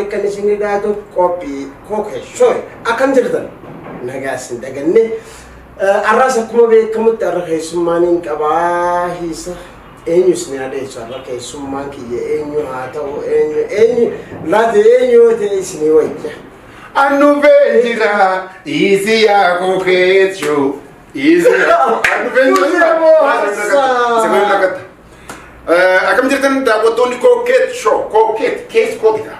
Mari kan sini datu kopi koke shoy akan jirtan nagasin daganne arasa kuma be kamut arha sumanin qabahisa enyu snade sarra ke summan ki enyu hata o enyu la de enyu te isni wajja anu bejira easy ya koke show easy anu bejira segundo lagat akam jirtan daawwattoonni koket show koket case kopita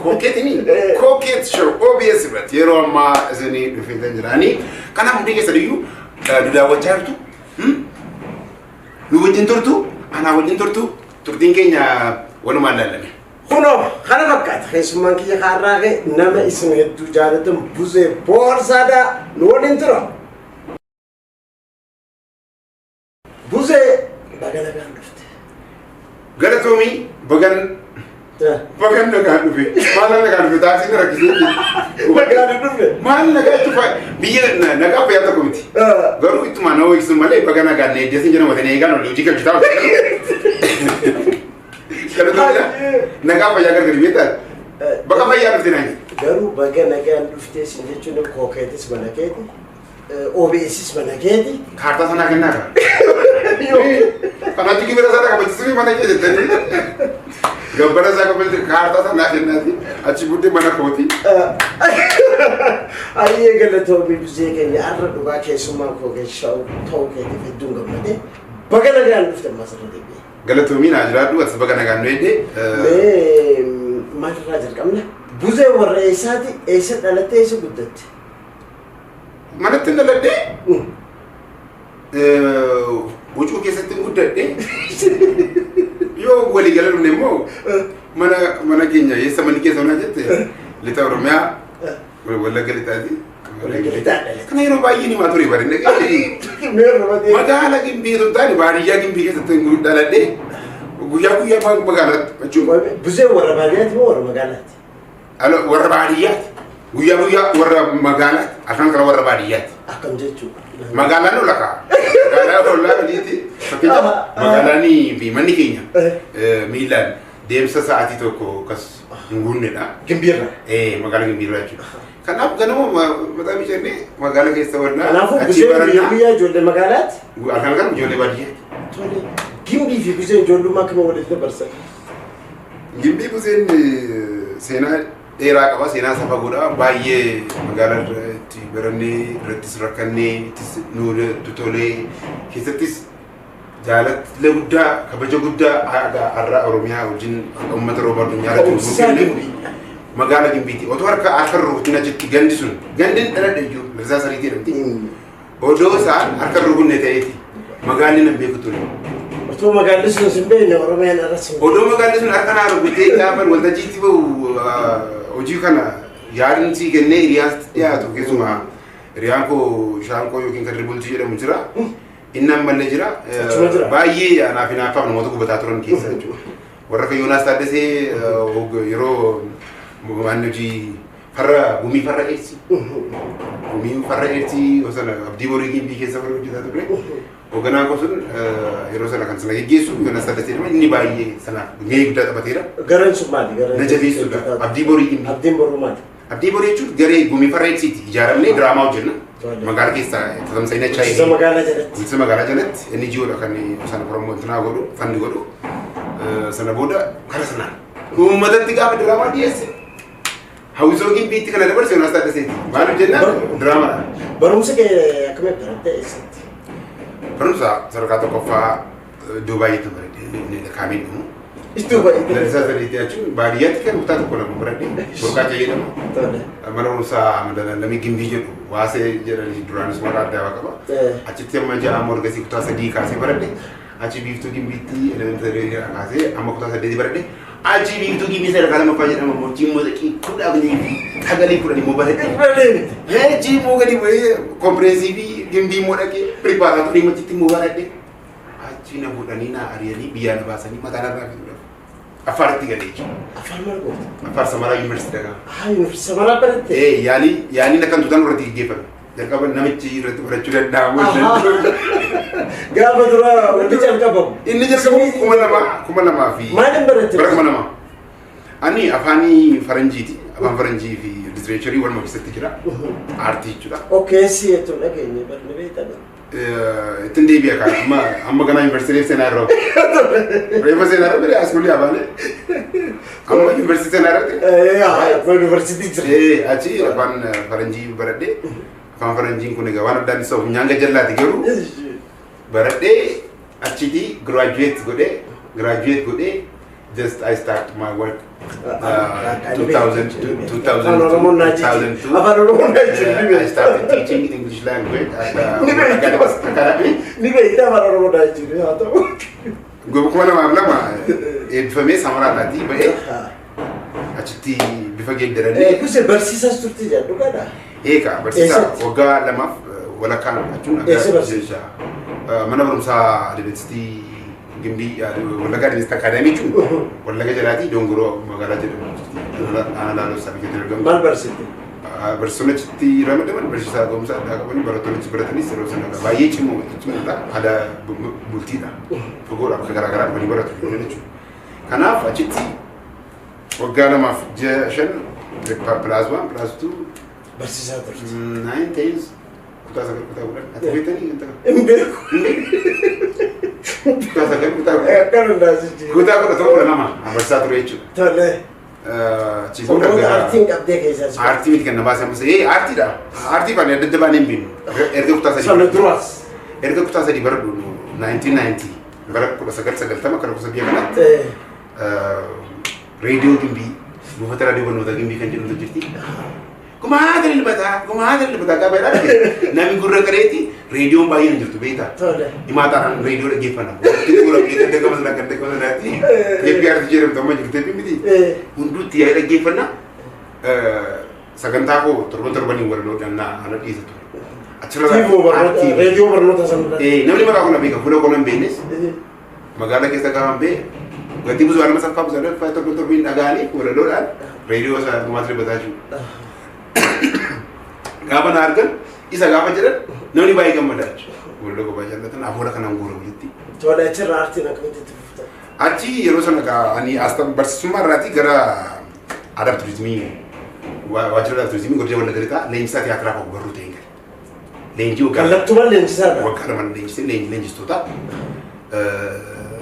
koket ni koket show obvious but yero amma zani dhufeetan jirani kana hundi keessa diyu daawwachaa jirtu nu wajjin turtu ana wajjin turtu turtiin keenya walumaan laalame kuno kana fakkaata keessummaan kiyya harraaqe nama isin hedduu jaalatan Buzex Boharsa-Waggaa nu waliin tura Buzex bagana kan dhufte galatoomii bagan nagaan dhufe maal nagaan dhufe taasiin rakkisee bagana dhufe maal nagaa dhufa biyya nagaa fayyaa tokko miti garuu ittuma na ho'isu malee bagana nagaan ne jesin jedhamu watanii eegaan olii hojii galchitaa galatoomii nagaa fayyaa gargari beektaa baga fayyaa dhufte naani garuu bagana nagaan dhufte sin jechuun kookeetis mana keeti OBS's mana keeti kaartaa sanaa kennaa kanatti gibira sana kabachiisuu mana kee jettanii gabbara isaa kabachiisuu kaartaa sanaa kennaati achi buddee mana kooti ayyee galatoomii Buzex keenya arra dhugaa keessummaan koo keessaa ta'uu keetiif hedduun gammadee baga nagaan dhufte masarra deebi'ee galatoomii naa jiraadhu as baga nagaan nu eedde maalirraa jalqabna Buzex warra eessaati eessa dhalattee eessa guddatte manatti dhaladhee wucuu keessatti guddadhe yoo walii gala dhumne immoo mana keenya eessa manni keessa onaa jette lixa Oromiyaa Wallagga lixaati kana yeroo baay'ee nimaa ture barinne magaala Gimbii osoo hin taane baadiyyaa Gimbii keessatti dhaladhee guyyaa magaalaatti jechuudha. Buzex warra baadiyyaati moo warra magaalaati? Warra baadiyyaati. Guyyaa warra magaalaati afaan kala warra baadiyyaati. Akkam jechuudha. Magaalaan olaka magaalaa olaa gadiiti fakkiin magaalaanii fi manni keenya miilaan deemsa sa'aatii tokko kas hin guunnedha. Gimbiirra. Magaalaa Gimbiirra jechuudha. Kanaaf ganama mataa miidhaganii magaalaa keessa warra kanaafuu Buzex guyyaa ijoollee magaalaati. Halkan kan ijoollee baadiyyaati. Gimbii fi Buzex ijoollummaa akkama walitti dabarsan. Gimbii Buzex seenaa dheeraa qaba seenaa safa godha baay'ee magaalaa irratti barannee irrattis rakkannee ittis nuule tutolee keessattis jaalala guddaa kabaja guddaa har'a Oromiyaa wajjin uummata Oromoo addunyaa irratti magaalaa Gimbiiti otoo harka rukutin achitti gandi sun gandin dhaladhe iyyuu Mirsaa Sariitii jedhamti odoo isaan harka rukunne ta'eeti magaalli nan beeku ture otoo magaalli sun sin beekne Oromiyaan arrasi odoo magaalli sun harka naa rukutee gaafa waltajjiitti bahu hojii kana yaadin sii kennee hiriyaatti dhiyaatu keessumaa hiriyaan koo Shaanqoo yookiin kan Bultii jedhamu jira inni ammallee jira baay'ee anaaf naaffaaf namoota gubataa turan keessa jechuudha warra kan Yoonaas Taaddasee yeroo waan hojii farra gumii farra eersii osana abdii borii Gimbii keessa warra hojjetaa ture hoogganaan koo sun yeroo sana kan sana geggeessu Yoonaas Taaddasee jedhama inni baay'ee sanaaf gahee guddaa taphateera. Gareen sun maali? Na jabeessuudha. Abdii borii Gimbii. Abdiin boruu maali? Abdii borii jechuun garee gumii farra eersiiti ijaaramnee diraamaa hojjenna. Magaalaa keessa tamsa'ina chaayii. Bulchiinsa magaalaa jalatti. Bulchiinsa magaalaa jalatti inni ji'oodha kan sana Oromoo intinaa godhu fanni godhu sana booda kara sanaan uummatatti gaafa diraamaa dhiyeesse. Hawwisoo Gimbiitti kana dabarse Yoonaas Taaddaseeti. Maaliif jennaan diraamaadha. Barumsa kee akkamitti baratte eessatti? Barumsa sadarkaa tokkoffaa iddoo baay'eetu baradhe kaamiin dhumu. Iddoo baay'eetu. Lalisaa sadiitti jechuun baadiyyaatti kan kutaa tokko lama baradhe Burqaa jedhama. Mana barumsaa Lamii Gimbii jedhu waasee jedhanii duraanis maqaa addaa qaba. Achitti amma ja'a morgasii kutaa sadii kaasee baradhe. Achi biiftuu Gimbiitti elementarii kaasee amma kutaa saddeetii baradhe. Achi biiftuu Gimbii sadarkaa lamaffaa jedhama moojjii mooxaqii kudhaafnii fi sagalee kudhanii moo baradhe. Achi moo gadi bu'ee kompireensivii Gimbii mooxaqee piripaaraatorii machitti moo baradhe. Achi na fuudhanii na ari'anii biyyaa na baasanii mataa narraa fituudhaaf. Affaaritti galee jechuudha. Affaar maal goota? Affaar Samaraa Yuunivarsiitii dhagaa. Yuunivarsiitii Samaraa baratte? Yaaliin akkan tuutaan irratti gaggeeffame. Jalqaba namichi irratti barachuu danda'amu. Gaafa dura wanti jalqabamu. Inni jalqabamu kuma lamaa fi. Maaliin baratte? Bara kuma lamaa. Ani afani faranjiti, afan faranji fi literature wal makisati jira. Arti jira. Okay, see it to again, but maybe that. Itindi biya ka amma gana university scenario. Reva scenario bere askuli abane. Amma university scenario. Yeah, university. Achi afan faranji barade. Afan faranji ko nega wan dan so nyanga jallati geru. Barade achi di graduate gode. Just I start my work 2002. I started teaching English language at academy. Go kuma na lama infamous samara lati ba achiti bifage derani kuse barsisa sturti ja dugada ka barsisa oga lama wala kan achuna ga mana barumsa university gimbi wala ga university academy chu wala ga jalati dongoro magala jedu ana la sabi ke dergam mal barsiti bersona citi ramadan bersisa gomsa da wani baratoni ciberatani sero sana ba yici mo da ada bultina fogora gara wani baratoni ne chu kana fa citi wagana ma shan plasma plus 2 barsisa 9 days kuta atbetani enta kuta to nama barsa to rechu tole arti mit kan bahasa Melayu arti dah arti pan ada depan embin erga kuta sadi baru 1990 baru kuda segal tama kalau kusa biar kan radio gimbi buat radio banu gimbi kan jenuh jadi kumaha dari lebata kabel ada nami gurra kereti radio bayi yang jadi beta imataran radio lagi pana itu gurra kita dekat mana nanti dia biar dijerem sama jadi tapi miti undu tiada lagi pana saganta ko terbani warno dan na anak itu acara radio warno tasam nami maka aku nabi kafulo kolam benes magala kita kawan be ganti buzu alma sanfa buzu ada fa terbin agani wala dolan radio sa matri bataju gaban argan isa gaban jaran noni bayi gamadaj wala ko bajan tan amola kana ngoro yitti to da ci arti na kamiti tufta aci yero sana ka ani astam barsuma rati gara adab turismi wajra turismi gorje wala garita lensa teatra ko garu tengal lenji o kallattu wal lensa wa kalaman lenji tota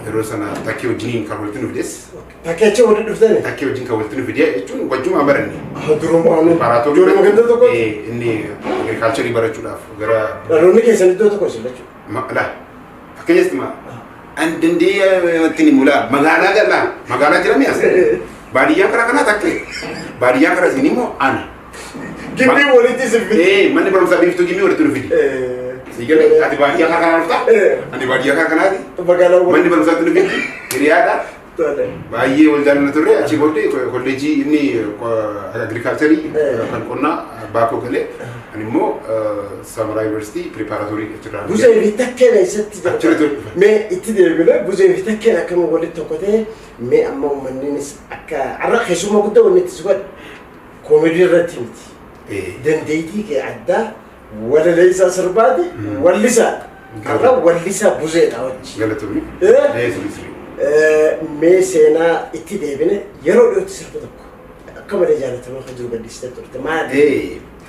yero sana takio jinin karoltinu vides pakeche wodi duftane takio jin karoltinu vidya echun wajuma barani hadrumo anu parato maganda to ko inni agriculture barachula gara roni ke sani to ko silachu la pakeje stima andindi tini mula magana jira mi ase badiya kara kana takke badiya kara sini mo ana gimbi woliti sibi mane baru sabi to gimbi wala tu vidi sigale ati badiya kara kana ta ati badiya kara kana di bagala mane baru sabi tu vidi riada tole bayi wal janna turre aci godde college ini agriculture kan konna bako gele animo Samara University preparatory etc. Vous invitez quelle est cette mais itti debile vous invitez quelle comme vous dites côté mais à mon maninis aka ara khesuma gudda woni tiswad comedy ratimti dendeiti ke adda wala laysa sarbadi walisa ara walisa buze dawchi galatumi mais sena itti debine yero do tisirto comme les gens te khajru gadiste to ma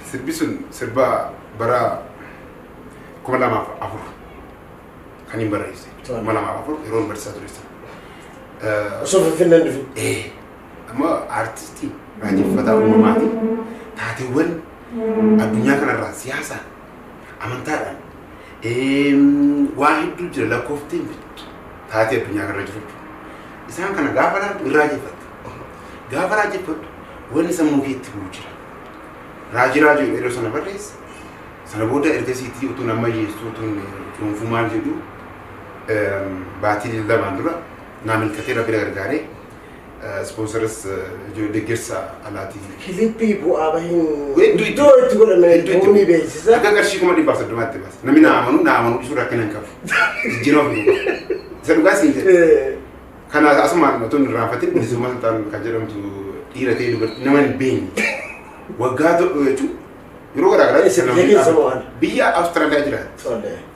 serbisun serba bara kuma lama afur kanim bara ise malama afur ron bersa turista so finland ama artisti raji fata umamati tati wen adunya kana ra siyasa amantara wahid dujra la koftin tati adunya kana rajul isan kana gafara raji fat wen samu kitti bujira Raji ero sana barres sana boda ergasiti utuna maji utun fumal jedu baati da bandura namil katira bila gargare sponsors jo de gersa alati kilipi bu abahin do itu gona me doni beisa aka garshi kuma di basa domate bas namina amanu isura kenan kaf jino bi sabu gasi kana asma matun rafatin bi zuma tan kajeram tu ira tay du naman ben wagato tu yoro gara biya Australia jira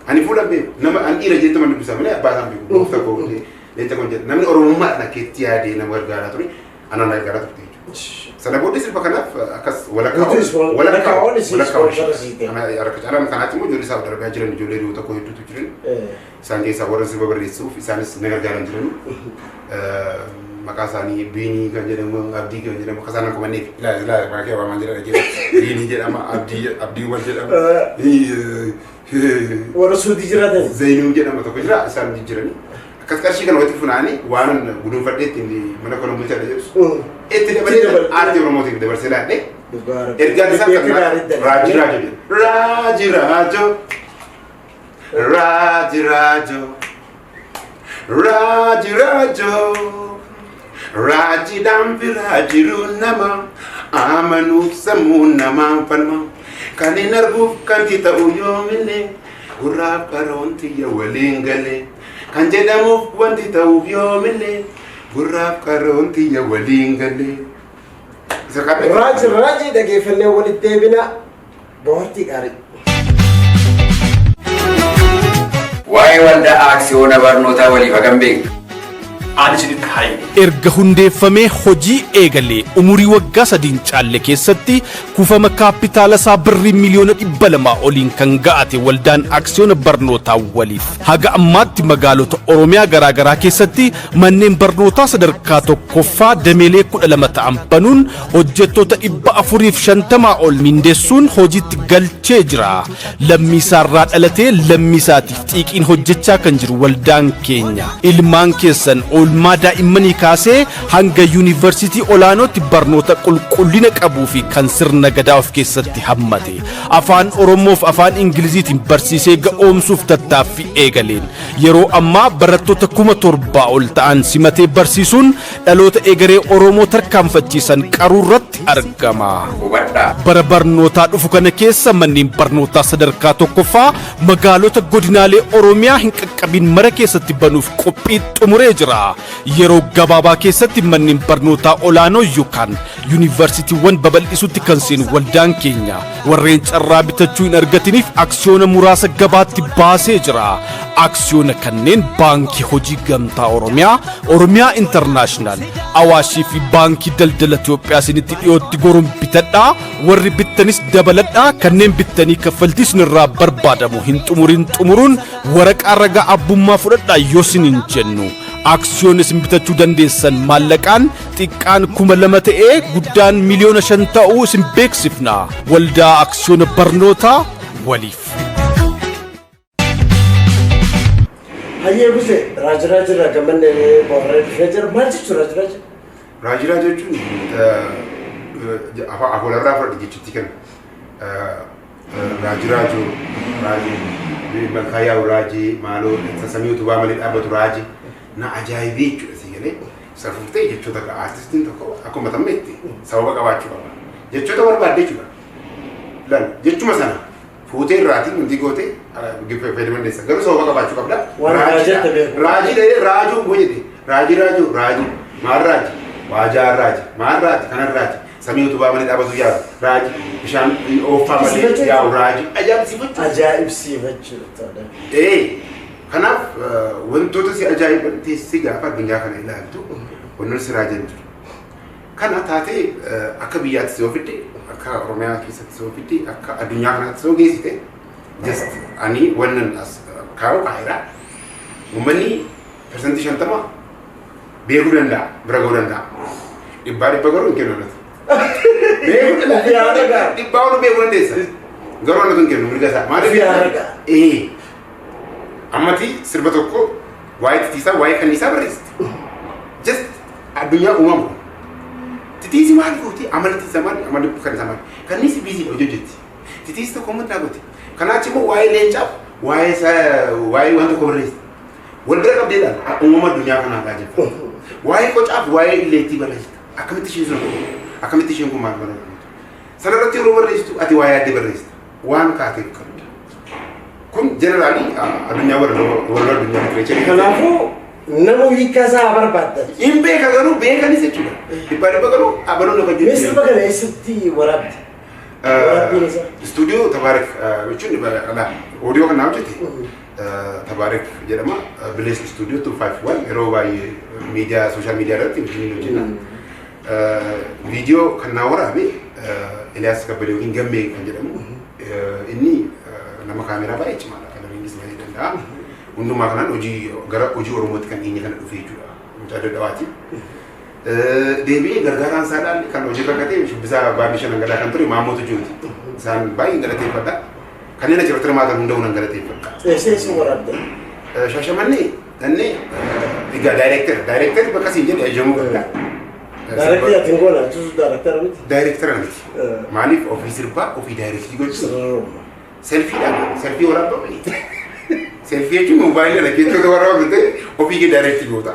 ani fula be nama an ira jeta man bisa mala ba sambe ko ta ko le ta ko jeta namin oromo ma na ketiade na wargara to ana na gara turte sana booddee sirba kanaaf akkas walakkaa ana harka caalaan kanaatti immoo ijoollee isaaf darbaa jiran ijoollee dhiyoo tokko hedduutu jiran isaan keessaa warra sirba barreessuuf isaanis na gargaaran jiran maqaa isaanii Biinii kan jedhamu Abdii kan jedhamu akka isaan akkuma neef ilaa baakee waamaan jedhama Biinii jedhama Abdii wal jedhama warra suutii jiraatan Zainuu jedhama tokko jira isaan jijjiiranii akkas qarshii kana walitti funaanii waan gudunfadheetti mana kana bulchaa jedhu itti dabalee aartii Oromootiif dabarsee laadhee ergaan isaa kan Raaji Raajo jedhu Raaji Raajo Raaji Raajo Raaji Raajo Raji dampi rajiru nama amanuuf sammuu namaa falma kan hin arguuf kan kita uyoomine gurraaf qaroonti ya waliin gale kan jedhamuuf wanti ta'uuf yoomine gurraaf qaroonti ya waliin gale. Raji dhageeffannee walitti deebina bohaartii gaarii. Waa'ee waldaa aaksiyoona barnootaa waliif hagam beektu. erga hundeeffamee hojii eegalee umurii waggaa 3 caalle keessatti kuufama kaapitaala isaa birrii miliyoona 200 oliin kan ga'ate waldaan aksiyoona barnootaa waliif haga ammaatti magaalota Oromiyaa garaagaraa keessatti manneen barnootaa sadarkaa tokkoffaa dameelee 12 ta'an banuun hojjettoota 450 ol mindeessuun hojiitti galchee jira. Lammiisaarraa dhalatee lammiisaatiif xiiqiin hojjechaa kan jiru waldaan keenya ilmaan keessan oolmaa daa'immanii kaasee hanga yuunivarsiitii olaanootti barnoota qulqullina qabuu fi kan sirna gadaa of keessatti hammate afaan Oromoof afaan Ingiliziitiin barsiisee ga'oomsuuf tattaaffii eegaleen yeroo ammaa barattoota 7,000 ol ta'an simatee barsiisuun dhaloota egeree Oromoo tarkaanfachiisan qaruurratti argama. Bara barnootaa dhufu kana keessa manneen barnootaa sadarkaa tokkoffaa magaalota godinaalee Oromiyaa hin qaqqabin mara keessatti banuuf qophii xumuree jira. Yeroo gabaabaa keessatti manneen barnootaa olaanoo yookaan yuunivarsiitiiwwan babal'isuutti kan seenu waldaan keenya warreen carraa bitachuu hin argatiniif aksiyoona muraasa gabaatti baasee jira. Aksiyoona kanneen baankii hojii gamtaa Oromiyaa, Oromiyaa Internaashinaal, Awaashii fi baankii daldala Itoophiyaa isinitti dhiyootti goruun bitadhaa. Warri bittanis dabaladhaa kanneen bittanii kaffaltii isinirraa barbaadamu hin xumuruun waraqaa ragaa abbummaa fudhadhaa yoo isiniin jennu. Aksiyoon isin bitachuu dandeessan maallaqaan xiqqaan 2,000 ta'ee guddaan miliyoona 5 ta'uu isin beeksifna. Waldaa aksiyoona barnootaa waliif. Hayyee Buse Raajiraaji irraa gamanne boorree dhufee jira. Maal jechuun Raajiraaji? Raajiraaji jechuun afoolirraa fudhate jechuutti kenna. Raajiraaju, Raajii, Malkaayaa Raajii, maaloo samii utubaa malee dhaabbatu Raajii. Na ajaa'ibii jechuudha si galee safuftee jechoota akka aartistiin tokko akkuma tammeetti sababa qabaachuu qaba. Jechoota barbaadde jechuudha. Laal jechuma sana fuutee irraatiin wanti gootee fayyadaman deessa garuu sababa qabaachuu qabda. Raajuu goojete raajii maal raajii waajaa raajii maal raajii kanan raajii samii utubaa malee dhaabatu yaadu raajii bishaan ooffaa malee yaa'u raajii ajaa'ibsiifachuu. Kanaaf wantoota si ajaa'iban si gaafa addunyaa kana ilaaltu wantoota si raajan jiru. Kana taatee akka biyyaatti si oofidde akka Oromiyaa keessatti si oofidde akka addunyaa kanaatti si ogeessite just ani wannan as kaa'u kaa'eera. Uummanni persentii 50 beekuu danda'a bira ga'uu danda'a. Dhibbaa garuu hin kennu laata. Dhibbaa ol beekuu dandeessa. Garuu annatu hin kennu mirga isaa. Maaliif? Ammati sirba tokko waa'ee titiisaa waa'ee kanniisaa barreessite. Just addunyaa uumamu. Titiisi maal gooti? Amala titiisaa maali? Amala kanniisaa maali? Kanniisi biizii hojjetti. Titiisi tokko immoo dhaabate. Kanaachi immoo waa'ee leencaaf waa'ee waan tokko barreessite. Wal bira qabdeedhaan uumama addunyaa kanaa kaajjabba. Waa'ee qocaaf waa'ee illeettii barreessite. Akkamitti isheen sun akkamitti isheen kun maal barreessitu? Sanarratti yeroo barreessitu ati waa'ee addee barreessite. Waan kaatee qabda. Kun generally addunyaa warra addunyaa literature. Kanaafuu nama hiikkasaa barbaadda. Hin beeka garuu beekanis jechuudha. Dhibbaa garuu abaluu lafa jiru. Sirba kana eessatti waraabde? Studio Tabaarik jechuun audio kanaa hojjete Tabaarik jedhama. Bilees Studio 251 yeroo baay'ee miidiyaa sooshaal miidiyaa irratti hojjenna. Video kan waraabee Elias Kabbalee yookiin gammee kan jedhamu inni nama kaameraa baay'ee cimaadha kan inni baay'ee danda'a. Hundumaa kanaan gara hojii Oromootti kan inni kana dhufee jechuudha. Mucaa dadhawaati. Deebi'ee gargaaraan isaadhaan kan hojii irra gatee shubbisaa baandii shan hangalaa kan ture Maamoota Jooti. Isaan baay'ee galateeffadha. Kanneen achirratti hirmaatan hunda hunan galateeffadha. Eessi waraabde? Shashamannee dhannee egaa daayireektarii bakka siin jedhe ajajamuu qabda. Daayireektarii ati hin goona jechuun daayireektara miti? Daayireektara miti. Maaliif ofii sirbaa ofii daayireektii gochuudha. Selfiidhaan selfii waraabaa selfie jechuun moobaayilii lakkeessitoota waraabaa ta'e ofii kee daayireektii goota.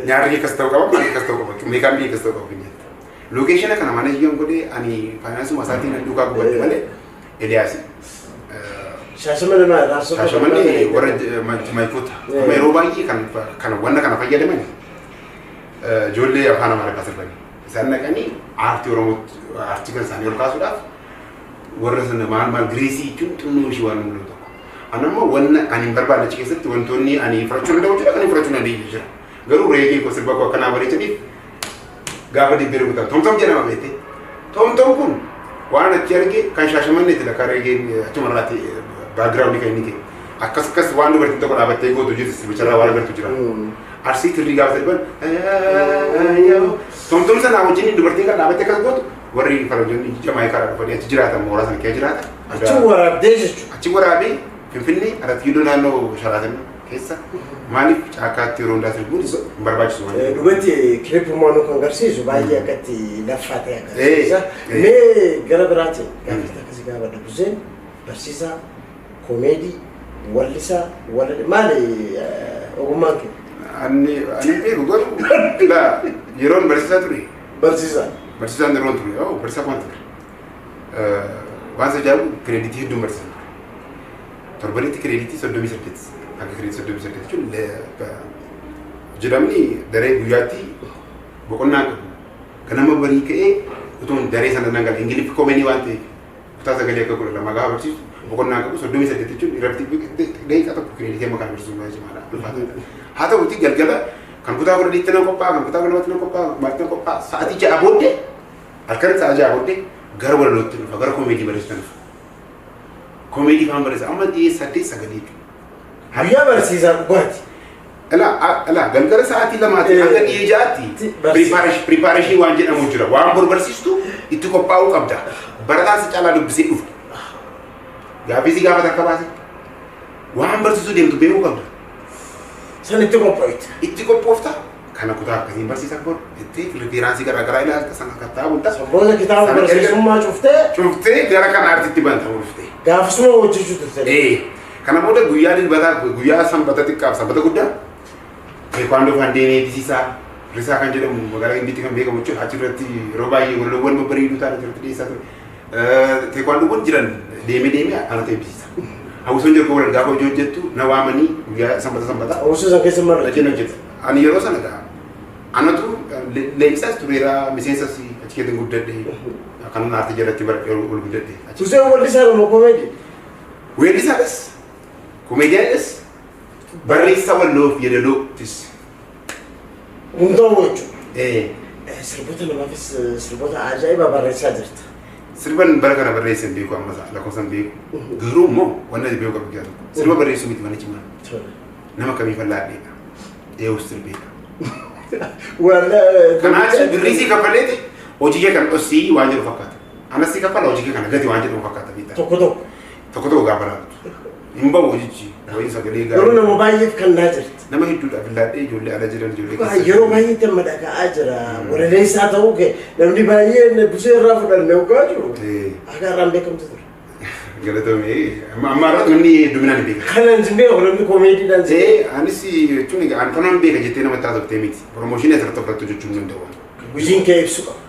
Nyaarri akkas ta'uu qaba, maal akkas ta'uu qaba, meeqaan akkas ta'uu qaba. Lokeeshina kana mana iyyoon godhee ani faayinaansuma isaatiin duukaa gubadde malee Eliyaasi. Shaashamannee warra maayikoota. Amma yeroo baay'ee kan wanna kana fayyadaman ijoollee afaan Amaariffaa sirbanii. Isaan naqanii aartii Oromootti aartii kan isaanii ol kaasuudhaaf warra sana maal Giriisii jechuun xinnoo ishee waan mul'atu. Ani ammoo wanna ani hin barbaanne achi keessatti wantoonni ani fudhachuu danda'u jira kan hin fudhachuu dandeenye jira. Garuu reegee koo sirba koo akkanaa bareechaniif gaafa dibbee rukutaa tomtom jedhama beekte. Tomtom kun waan achi arge kan Shaashamanneeti la kan reegeen achumarraati baagiraawundi kan inni kee. Akkas waan dubartiin tokko dhaabattee gootu jirti sirbicharraa waan agartu jira. Arsii tirrii gaafa sirban tomtom sana wajjin dubartiin kan dhaabattee akkas gootu warri faranjoonni Jamaayikaa dhufanii achi jiraatan mooraa sana kee jiraata. Achi waraabdee jechuudha. Achi waraabee Finfinnee Aratiyoo naannoo Sharaatan keessa maaliif caakkaatti yeroo hundaa sirbuun hin barbaachisu waan ta'eef. Dhugatti kilipumaanuu kan agarsiisu baay'ee akkatti laffaa ta'e agarsiisa. Mee gara biraatiin gaafata akkasii gaafa dubbiseen barsiisaa koomeedii wallisaa maali ogummaan kee? Ani beeku garuu yeroon barsiisaa ture. Barsiisaan yeroon ture barsiisaa waan ture. Waan sajaabu kireeditii hedduun barsiisan. Torbanitti kireeditii 38 akka kireeditii 38 jechuun jedhamni daree guyyaatti boqonnaa qabu. Ganama barii ka'ee utuun daree sana dhangala'e ingiliffii koomedii waan ta'eef kutaa sagalee akka 12 gaafa barsiisu boqonnaa qabu 38 jechuun irratti daqiiqaa tokko kireeditii amma kan barsiisu baay'ee cimaadha. Haa ta'uuti galgala kan kutaa 12tti nan qophaa'a kan kutaa 12tti nan qophaa'a maaltu nan qophaa'a sa'aatii 6 booddee halkan sa'a 6 booddee gara walalootti dhufa gara koomedii barsiisan dhufa. Koomedii faan barsiisa amma dhiyees 8-9. Hayyaa barsiisaa dhugaati. Galgala sa'aatii 2 hanga dhiyee 6tti preparation waan jedhamu jira. Waan bor barsiistu itti qophaa'uu qabda. Barataan si caalaa dubbisee dhufa. Gaaffiisi gaafa takka baase waan barsiisuu deemtu beekuu qabda. San itti qophaa'ita. Itti qophoofta. Kana kutaa akkasiin barsiisan bor itti riferaansii garaagaraa ilaalta sana kattaa bulta. Sabboota kitaaba barsiisummaa cuftee gara kana artitti bantamu dhuftee. Gaafasuma hojjechuu turte. Kana booda guyyaa dilbataa guyyaa sanbata xiqqaaf sanbata guddaa teekwaandoo kan deemee bisiisaa risaa kan jedhamu magaalaa Gimbiitti kan beekamu jechuudha. Achirratti yeroo baay'ee walloowwan babbareeduu ta'an irratti dhiyeessaa ture. Teekwaandoowwan jiran deemee ana ta'e bisiisa. Hawwisoon jalqaba wal gaafa hojii hojjettu na waamanii guyyaa sanbata. Hawwisoo san keessa maal hojjetu? Ani yeroo sana ga'a. Anatu leenjisaas tureera miseensas achi keessa guddadhe. Kan aartii jalatti ol guddadhe. Tusee wallisaa moo koomeedii? Weellisaadhas. Komeediyaanis barreessaa walloof yeedaloottis. Hundaa'u jechuudha. Sirboota namaafis sirboota ajaa'ibaa barreessaa jirta. Sirban bara kana barreessan beeku ammas lakkoofsan beeku. Garuu immoo wanna beeku qabu jira. Sirba barreessuu miti mana cimaa. Nama kamiif allaadheedha. Eewus sirbeedha. Kanaaf birriisii kaffaleeti hojii kee kan dhossii waan jedhu fakkaata. Anas si kaffala hojii kee kana gati waan jedhu fakkaata. Tokko gaafa laatu. Hin bahu hojichi wayii sagalee gaarii. Garuu nama baay'eef kan naa jirti. Nama hedduudha billaadhee ijoollee ala jiran ijoollee. Yeroo baay'eetti amma dhaga'aa jira. Walaleessaa ta'uu kee namni baay'een busee irraa fudhanne hoggaa jiru. Agaarraan beekamtu ture. Galatoomee amma irratti namni hedduminaan beeka. Kanan sin beeku namni koomeediidhaan si. Anis jechuun an kanan beeka jettee nama taasiftee miti. Promooshinii asirratti ofirratti hojjechuu hin danda'u. Hojiin kee ibsu qaba.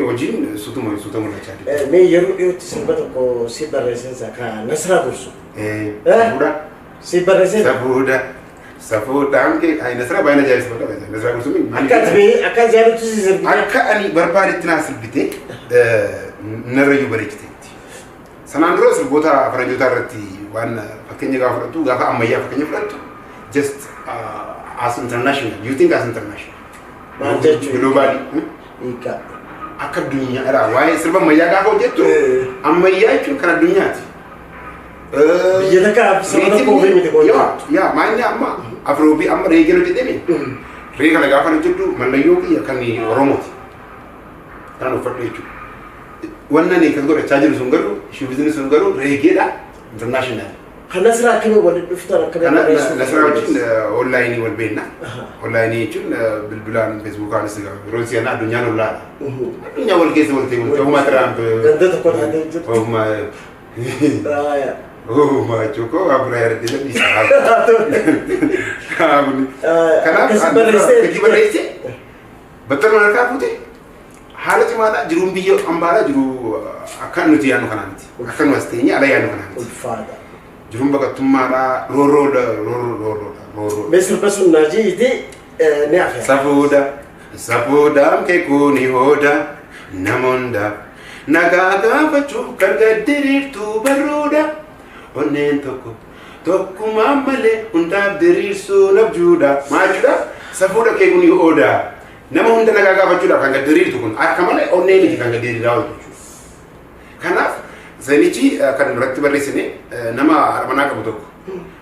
Hojiin suuta mul'achaa jira. Mee yeroo dhiyootti sirba tokko si barreessansa kan Nasraa Gorsu. Safuudha. Si barreessan. Safuudhaan kee Nasraa baay'ina ajaa'ibsiifadha. Nasraa Gorsu akka jaallattu si sirbite. Akka ani barbaadetti naa sirbite narrayyuu bareechiteetti. Sanaan dura sirboota faranjootaa irratti waan fakkeenya gaafa fudhattu gaafa ammayyaa fakkeenya fudhattu just as international. You think as international. Maal jechuudha? Globally. Ika. Akka addunyaa irraa waa'ee sirba ammayyaa gaafa hojjettu ammayyaa jechuun kan addunyaati. Biyya takka sirba tokko ofii miti qooddu. Yaa maanni amma afroobii amma reegee hojjetame. Reegee kana gaafa hojjettu mallayyoo kiyya kan Oromooti. Kan uffadhu jechuudha. Wannan ne kan godhachaa jiru sun garuu shubbiin sun garuu reegeedha international. Kana sira akkami wal dhuftan akkami bareessu. Kana sira wajjin online wal beekna. Online jechuun bilbilaan Facebook anis yeroo si'ana addunyaan ollaadha. Addunyaa wal keessa wal ta'e Ohuma Trump. Ganda tokko taatee jirtu. Ohuma. Ohuma Choko abura yardee dhiisaa. Kanaaf barreessee battaluma harkaa fuute. Haala cimaadha jiruun biyya ambaadha jiru akka nuti yaadnu kanaa miti. Akka nu as teenye ala yaadnu kanaa miti. Ulfaadha. Jiruun baqattummaadha roorroodha. Sirba sun naajiiti ni hafe. Safuudhaan keekuuni hooda namoonni nagaa gaafachuuf gargar diriirtuu barruudha. Onneen tokkummaa malee hundaaf diriirsuu nabjuudha. Maal jechuudha? Safuudha keekuuni hooda. Nama hunda nagaa gaafachuudhaaf kan gaddiriirtu kun akka malee onneen miti kan gaddiriiraa hojjechuudha. Kanaaf zanichi kan irratti barreessine nama manaa qabu tokko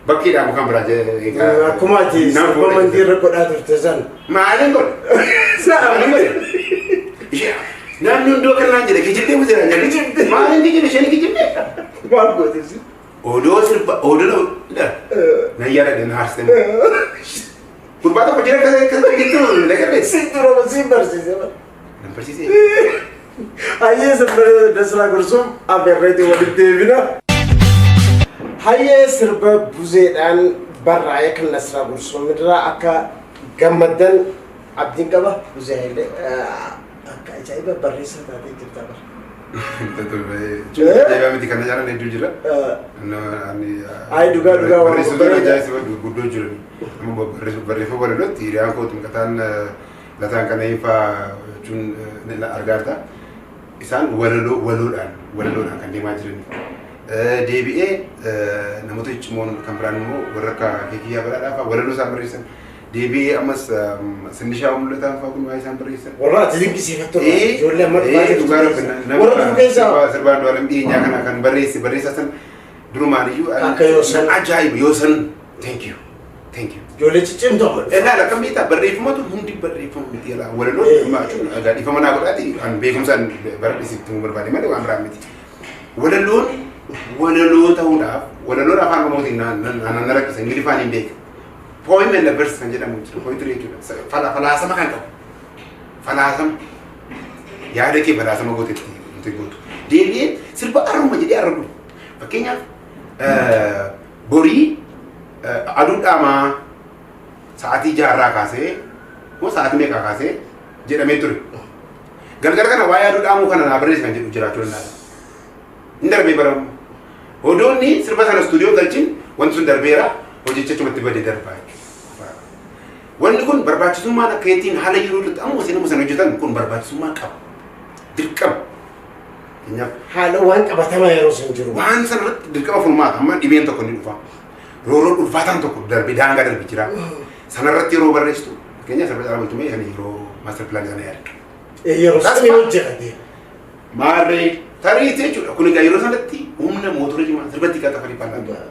bakkeedhaan kan biraa jedhe. Akkuma ati sirba mandii irra godhaa turte san. Maaliin godhe? Maaliin godhe? Namni hundoo kanaan jedhe kijibdee mu jedhan jedhe. Maaliin kijibde isheen kijibde? Maal gooteesi? Odoo sirba odoo na yaadadhe na haarsite. Kurbata ko jira kan gitu lekker Sintura masih bersih dan persis Haye sirba dasra gursum aberreti wadid devina Haye sirba buzeedhaan barraa'ee kan nasra gursum midra akka gammadan abdiin qaba buzeelee akka ajaa'iba barreessaa taatee jirta bar. Jadi miti kana jalan itu jira. Ay duga barreessu ajaa'ibsiifaa guddoo jiran. Amma barreeffama walirratti hiriyaan kootu kataan lataan kana ifaa jechuun argaata. Isaan waloodhaan kan deemaa jiran. Deebi'ee namoota cimoon kan biraan immoo warra akka keekiyyaa biraadhaaf waloo isaan barreessan. Deebi'ee ammas sindishaa mul'ataan fa'aa kun waa isaan barreessan. Warra ati dinqisiifattu ijoollee amma sirbaan du'aalam dhiyeenyaa kana kan barreessaa san durumaan iyyuu ajaa'iba yoo san thank you. Ijoollee ciccimtuu Egaa akkam beektaa barreeffamatu hundi barreeffama miti yaalaa walaloon maachuun dhiifama naa godhaati kan beekumsaan barreessitti mu barbaade malee waan biraa miti. Walaloo ta'uudhaaf walaloon afaan Oromootiin naan rakkisa Ingiliffaan hin beeku. Poem and verse kan jedhamu jiru poetry jechuudha. Falaasama kan qabu. Falaasama yaada kee falaasama gootetti nuti gootu. Deebi'ee sirba arruma jedhee arrabu. Fakkeenyaaf borii aduu dhaamaa sa'aatii jaarraa kaasee moo sa'aatii meeqaa kaasee jedhamee ture. Galgala kana waa'ee aduu dhaamuu kana naa barreessi kan jedhu jiraachuu danda'a. Inni darbee baramu. Odoonni sirba sana stuudiyoo galchin wanti sun darbeera hojicha chumatti badee darbaa jechuudha. Wanni kun barbaachisummaan akka ittiin haala yeroo irratti ammoo nama sana hojjetan kun barbaachisummaa qaba. Dirqama. Haala waan qabatamaa yeroo sun jiru. Waan sana irratti dirqama furmaata amma dhibeen tokko ni dhufa. Rooroo ulfaataan tokko darbee daangaa darbee jira. Sana irratti yeroo barreessitu fakkeenyaaf sirba caalaa bultumee kan yeroo maaster pilaanii sana yaadatu. Yeroo sana hojjetate. Maarree tariitii jechuudha. Kun egaa yeroo sanatti humna mootora cimaa sirbatti qaxafanii bal'aa.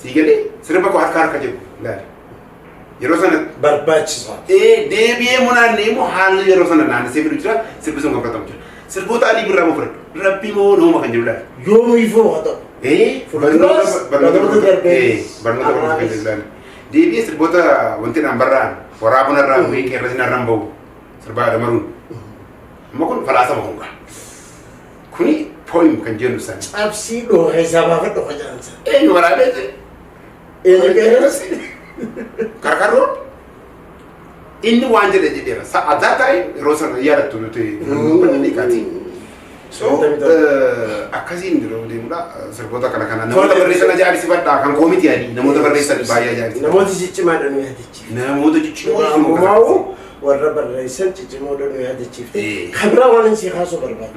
Sigalee sirba koo harka jedhu ilaali. Yeroo sana barbaachisaa. Deebi'ee munaannee immoo haalli yeroo sana naannessee fidu jira sirbi sun kan fudhatamu jira. Sirboota adii birraa moo fudhadhu. Rabbii moo nooma kan jedhu ilaali. Yoomuu ifoo haa ta'u. Barnoota kan jedhu deebi'ee sirboota wanti naan barraan waraabuna irraa bu'ee qeerrasi narraan bahu sirbaa adamaruun. Amma kun falaasama kun gaa. Kuni poem kan jennu sana. Cabsii dhoohee sabaafa dhooha jaansa. Eenyu waraabee qeerrasi. Karkarroo inni waan jedhe jedheera. Addaa ta'e yeroo sana yaadattu nuti dhiqaati. So akkasiin yeroo deemudha sirboota kana namoota barreessan ajaa'ibsiifadhaa kan koomitii adii namoota barreessan baay'ee ajaa'ibsiifadha. Namoota ciccimaadha nu yaadachiifte. Namoota ciccimoo ammoo warra barreessan ciccimoodha nu yaadachiifte. Kan biraa waan hin si haasoo barbaadu.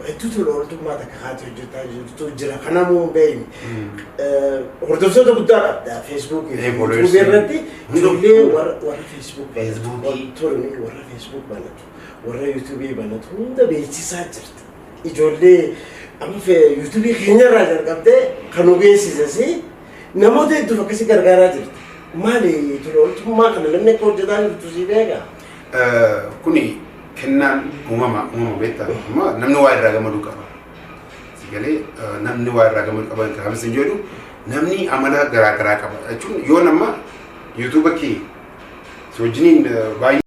hedduu tola ooltummaa takka haati hojjetaa jirtu jira kanamuu beeyni. Hordoftoota guddaa qabda Facebook YouTube irratti ijoollee warra Facebook tolni warra Facebook banatu warra YouTube banatu hunda beeksisaa jirti. Ijoollee amma YouTube keenyarraa jalqabdee kan ogeessisasi namoota hedduu akkasii gargaaraa jirti. Maali tola ooltummaa kana namni akka hojjetaa jirtu si beekaa? Kuni kennaan uumama beektaa namni waa irraa gammadu qaba. Sigalee namni waa irraa gammadu qaba kan isin jedhu namni amala garaa garaa qaba jechuun yoo nama YouTube kee si wajjiniin baay'ee